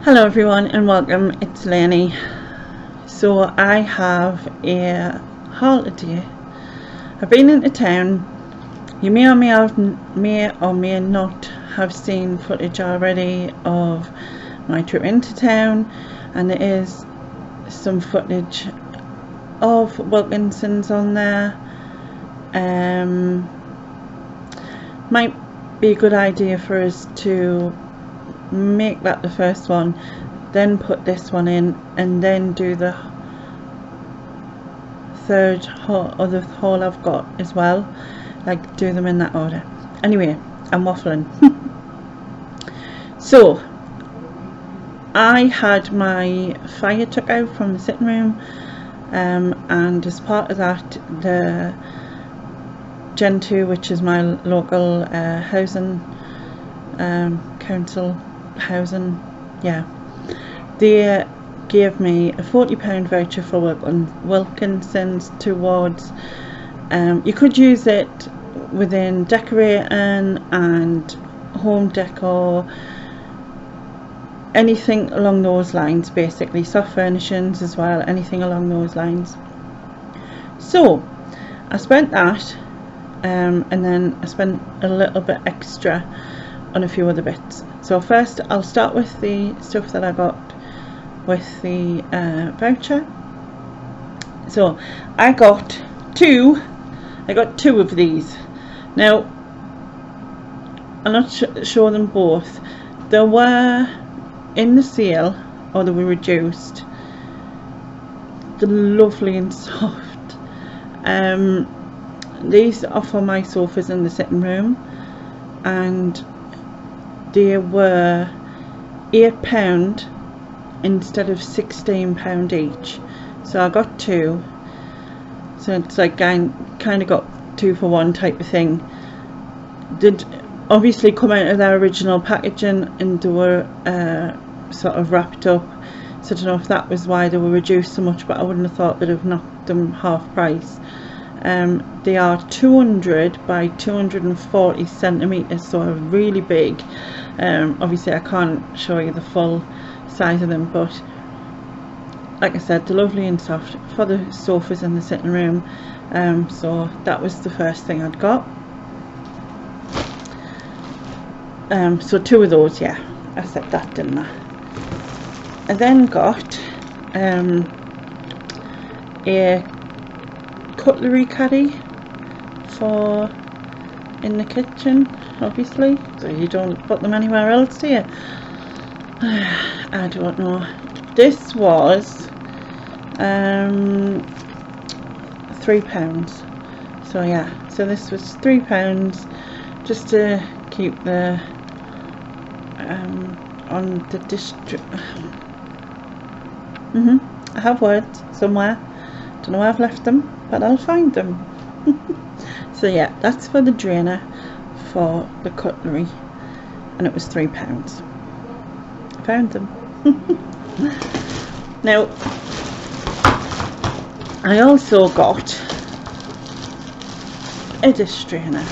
Hello everyone and welcome, it's Lenny. So I have a haul today. I've been into town. You may or may not have seen footage already of my trip into town, and there is some footage of Wilkinson's on there. Might be a good idea for us to make that the first one, then put this one in, and then do the third other haul I've got as well, like do them in that order. Anyway, I'm waffling. So I had my fire took out from the sitting room, and as part of that, the Gen 2, which is my local housing council housing, they gave me a £40 voucher for Wilkinson's towards, you could use it within decorating and home decor, anything along those lines, basically soft furnishings as well, anything along those lines. So I spent that, and then I spent a little bit extra on a few other bits. So first I'll start with the stuff that I got with the voucher. So I got two of these. Now I'm not sure them both. They were in the sale, or they were reduced. They're lovely and soft. These are for my sofas in the sitting room, and they were £8 instead of £16 each. So I got two. So it's like kind of got 2 for 1 type of thing. Did obviously come out of their original packaging, and they were sort of wrapped up. So I don't know if that was why they were reduced so much, but I wouldn't have thought they'd have knocked them half price. They are 200 by 240 centimeters, so are really big. Obviously I can't show you the full size of them, but like I said, they're lovely and soft for the sofas in the sitting room. So that was the first thing I'd got. So 2 of those, I said that, didn't I? I then got a cutlery caddy for in the kitchen, obviously, so you don't put them anywhere else, do you? I don't know. This was £3. So so this was £3, just to keep the on the district. I have words somewhere, don't know where I've left them, but I'll find them. So that's for the drainer for the cutlery, and it was £3. I found them. Now I also got a dish strainer.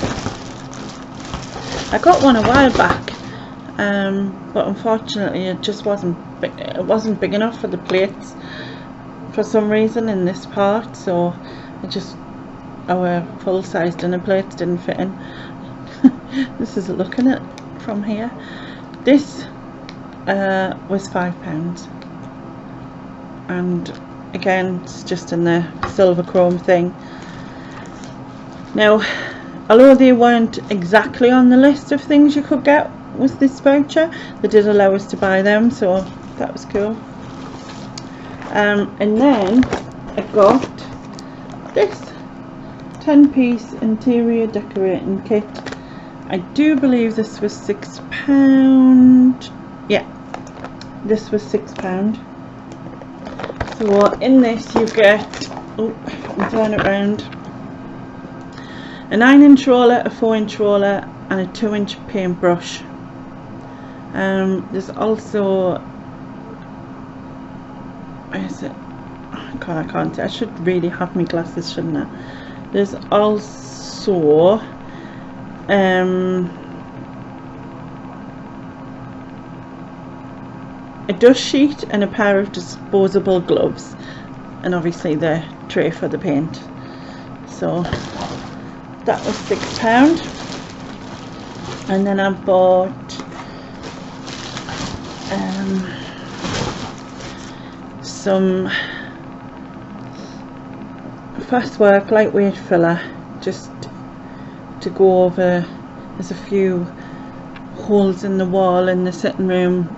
I got one a while back, but unfortunately it just wasn't big enough for the plates for some reason in this part, so our full-size dinner plates didn't fit in. This is looking at from here. This was £5, and again it's just in the silver chrome thing. Now, although they weren't exactly on the list of things you could get with this voucher, they did allow us to buy them, so that was cool. And then I got this 10-piece interior decorating kit. I do believe this was £6. This was £6. So in this you get, turn it around, a 9-inch roller, a 4-inch roller, and a 2-inch paintbrush. There's also, where is it? I can't. I should really have my glasses, shouldn't I? There's also a dust sheet and a pair of disposable gloves, and obviously the tray for the paint. So that was £6. And then I bought some fast work lightweight filler, just to go over. There's a few holes in the wall in the sitting room,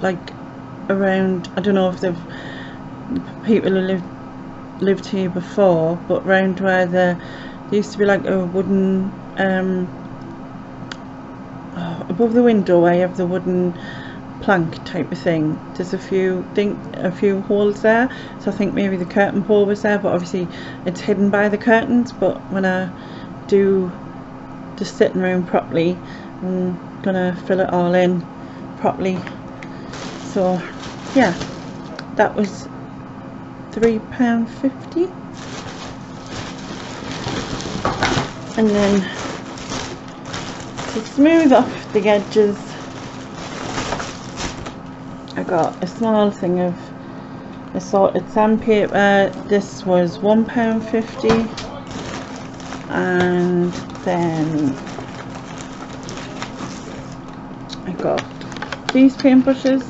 like around, I don't know if they've people who lived here before, but round where there used to be like a wooden above the window where you have the wooden plank type of thing, there's a few holes there, so I think maybe the curtain pole was there, but obviously it's hidden by the curtains. But when I do the sitting room properly, I'm gonna fill it all in properly. So yeah, that was £3.50. And then to smooth off the edges, I got a small thing of assorted sandpaper. This was £1.50. And then I got these paintbrushes,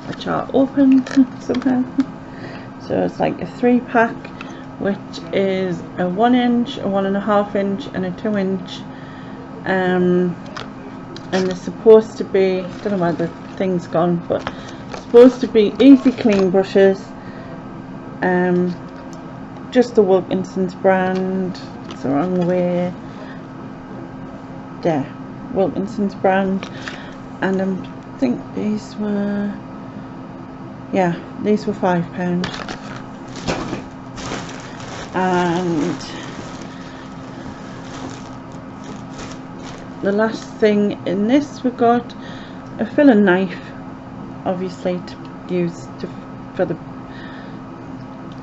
which are open somehow. So it's like a 3-pack, which is a 1 inch, a 1.5 inch, and a 2 inch. And they're supposed to be, I don't know where the thing's gone, but supposed to be easy clean brushes. Just the Wilkinson's brand. It's the wrong way. There, Wilkinson's brand. And I think these were, yeah, these were £5. And the last thing in this, we got a filling knife, obviously to use for the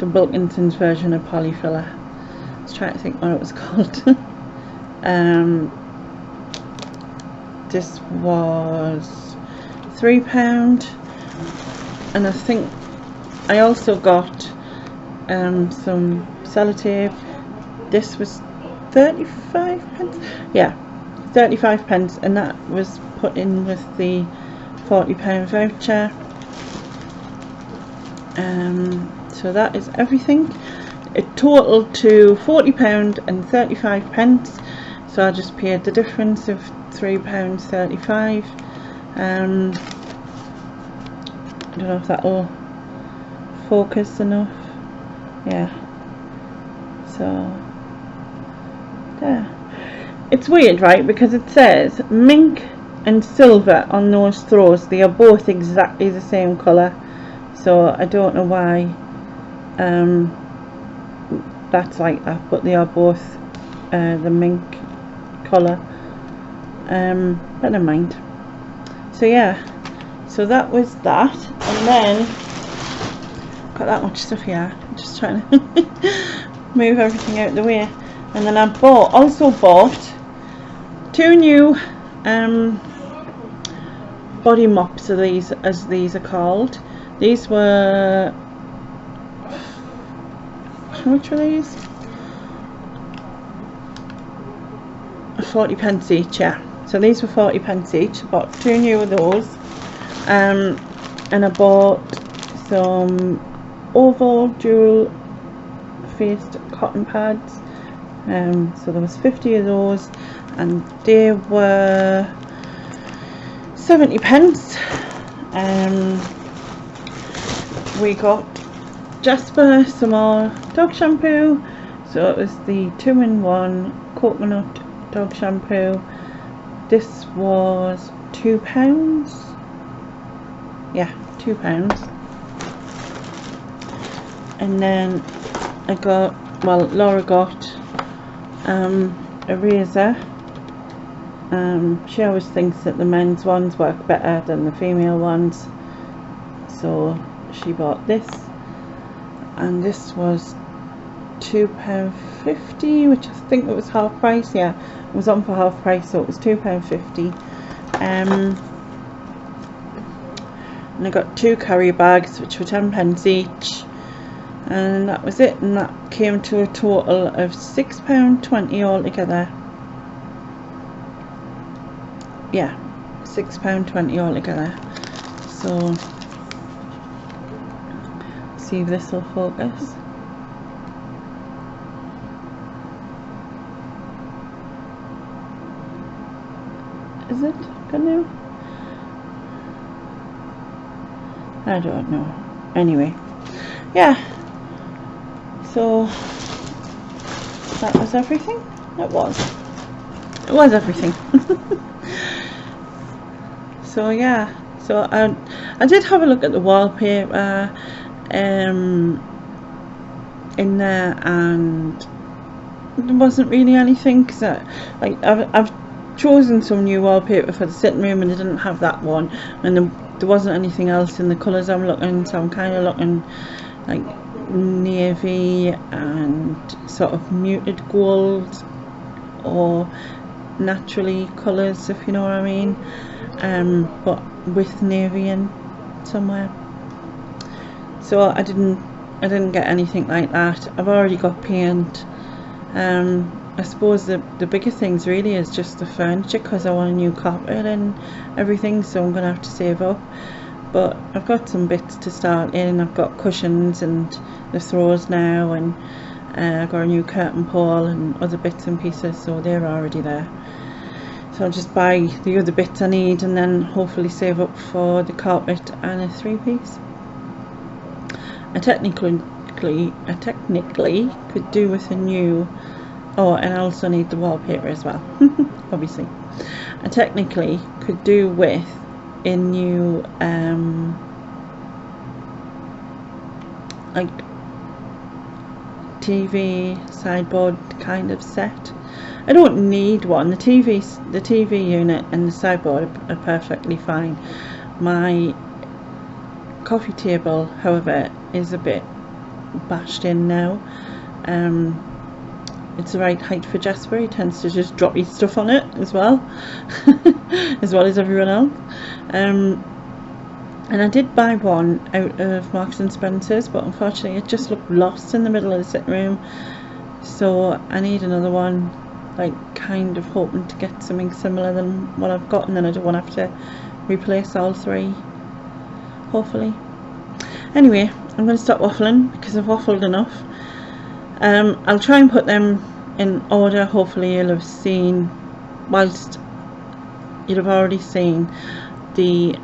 Wilkinson's version of polyfiller. I was trying to think what it was called. This was £3, and I think I also got some sellotape. This was 35p. Yeah, 35p, and that was put in with the £40 voucher. So that is everything. It totaled to £40 and 35p, so I just paid the difference of £3.35. I don't know if that'll focus enough. Yeah, so there. It's weird, right, because it says mink and silver on those throws. They are both exactly the same colour, so I don't know why that's like that, but they are both the mink colour. But never mind. So yeah, so that was that. And then got that much stuff here, I'm just trying to move everything out of the way. And then I also bought 2 new body mops, of these, as these are called. These were, how much were these? 40p each, yeah. So these were 40p each. I bought 2 new of those, and I bought some oval dual faced cotton pads. So there was 50 of those, and they were 70p. We got Jasper some more dog shampoo, so it was the 2-in-1 coconut dog shampoo. This was £2. Yeah, £2. And then I got, well, Laura got a razor. She always thinks that the men's ones work better than the female ones, so she bought this, and this was £2.50, which I think it was half price. Yeah, it was on for half price, so it was £2.50. and I got 2 carry bags which were 10p each, and that was it, and that came to a total of £6.20 altogether. Yeah, £6.20 altogether. So see if this will focus. Is it gonna? I don't know. Anyway, yeah. So that was everything. It was everything. So yeah. So I did have a look at the wallpaper in there, and there wasn't really anything, because I've chosen some new wallpaper for the sitting room and they didn't have that one, and there wasn't anything else in the colours I'm looking, so I'm kind of looking like navy and sort of muted gold or naturally colours, if you know what I mean, but with navy in somewhere. So I didn't get anything like that. I've already got paint. I suppose the bigger things really is just the furniture, because I want a new carpet and everything, so I'm gonna have to save up. But I've got some bits to start in. I've got cushions and the throws now, and I've got a new curtain pole and other bits and pieces, so they're already there. So I'll just buy the other bits I need, and then hopefully save up for the carpet and a 3-piece. I technically could do with a new, oh, and I also need the wallpaper as well. Obviously I technically could do with a new like TV sideboard kind of set. I don't need one. The TV unit and the sideboard are perfectly fine. My coffee table, however, is a bit bashed in now. It's the right height for Jasper. He tends to just drop his stuff on it as well, as well as everyone else. And I did buy one out of Marks and Spencer's, but unfortunately it just looked lost in the middle of the sitting room. So I need another one, like kind of hoping to get something similar than what I've got, and then I don't want to have to replace all 3, hopefully. Anyway, I'm going to stop waffling because I've waffled enough. I'll try and put them in order. Hopefully you'll have seen, whilst you'll have already seen the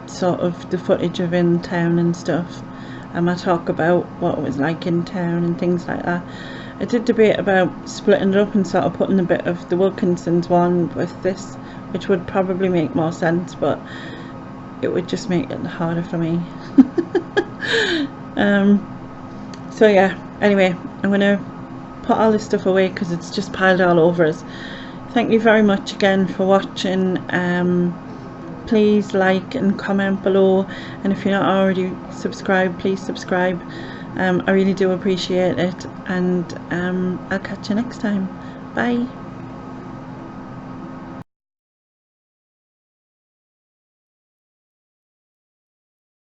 sort of the footage of in town and stuff, and I talk about what it was like in town and things like that. I did debate about splitting it up and sort of putting a bit of the Wilkinson's one with this, which would probably make more sense, but it would just make it harder for me. So yeah, anyway, I'm gonna put all this stuff away because it's just piled all over us. Thank you very much again for watching. Please like and comment below, and if you're not already subscribed, please subscribe. I really do appreciate it, and I'll catch you next time. Bye.